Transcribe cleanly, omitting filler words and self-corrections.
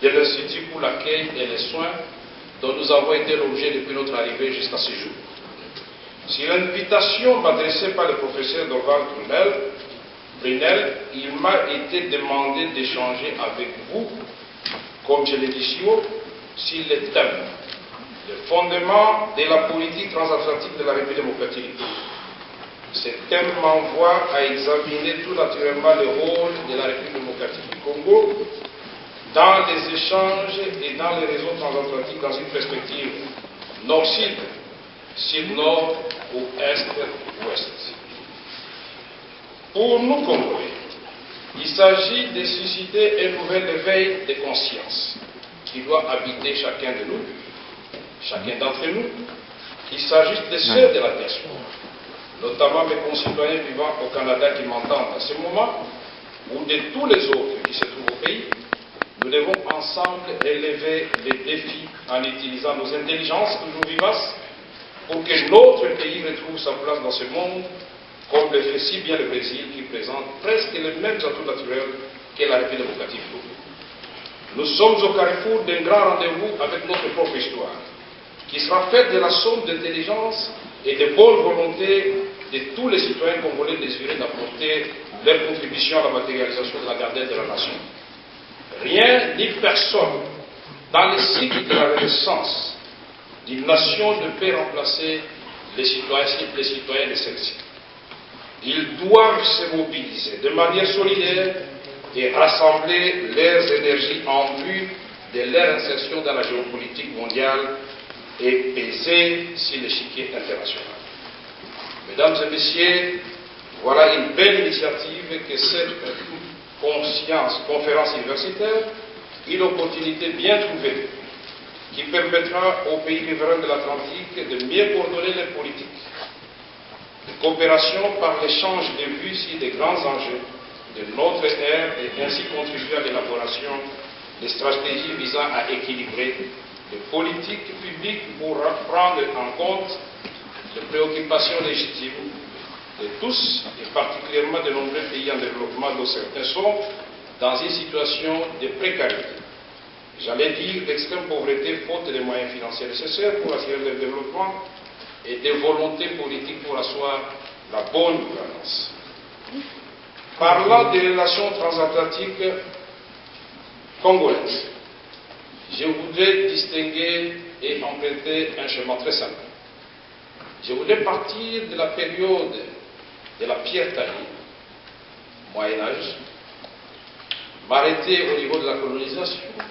de l'Institut pour l'accueil et les soins dont nous avons été l'objet depuis notre arrivée jusqu'à ce jour. Sur l'invitation m'adressée par le professeur Dorval Brunel, il m'a été demandé d'échanger avec vous, comme je l'ai dit si haut, sur les thèmes, le fondement de la politique transatlantique de la République démocratique. Ce thème m'envoie à examiner tout naturellement le rôle de la République démocratique du Congo dans les échanges et dans les réseaux transatlantiques dans une perspective nord-sud, sud-nord ou est-ouest. Pour nous, Congolais, il s'agit de susciter un nouvel éveil de conscience qui doit habiter chacun de nous, chacun d'entre nous, qu'il s'agisse de ceux de la diaspora, notamment mes concitoyens vivant au Canada qui m'entendent à ce moment, ou de tous les autres qui se trouvent au pays. Nous devons ensemble relever les défis en utilisant nos intelligences toujours vivaces pour que notre pays retrouve sa place dans ce monde, comme le fait si bien le Brésil qui présente presque les mêmes atouts naturels que la République démocratique du Congo. Nous sommes au carrefour d'un grand rendez-vous avec notre propre histoire, qui sera faite de la somme d'intelligence et de bonne volonté de tous les citoyens congolais désireux d'apporter leur contribution à la matérialisation de la gardelle de la nation. Rien ni personne dans le cycle de la renaissance d'une nation ne peut remplacer les citoyens de celle-ci. Ils doivent se mobiliser de manière solidaire et rassembler leurs énergies en vue de leur insertion dans la géopolitique mondiale et peser sur l'échiquier international. Mesdames et messieurs, voilà une belle initiative que cette conférence universitaire, une opportunité bien trouvée qui permettra aux pays riverains de l'Atlantique de mieux coordonner les politiques de coopération par l'échange de vues sur les grands enjeux de notre ère et ainsi contribuer à l'élaboration de stratégies visant à équilibrer les politiques publiques pour prendre en compte les préoccupations légitimes de tous, et particulièrement de nombreux pays en développement dont certains sont dans une situation de précarité. J'allais dire d'extrême pauvreté faute des moyens financiers nécessaires pour assurer le développement et des volontés politiques pour asseoir la bonne gouvernance. Parlant des relations transatlantiques congolaises, je voudrais distinguer et emprunter un chemin très simple. Je voudrais partir de la période de la pierre taillée, Moyen-Âge, m'arrêter au niveau de la colonisation,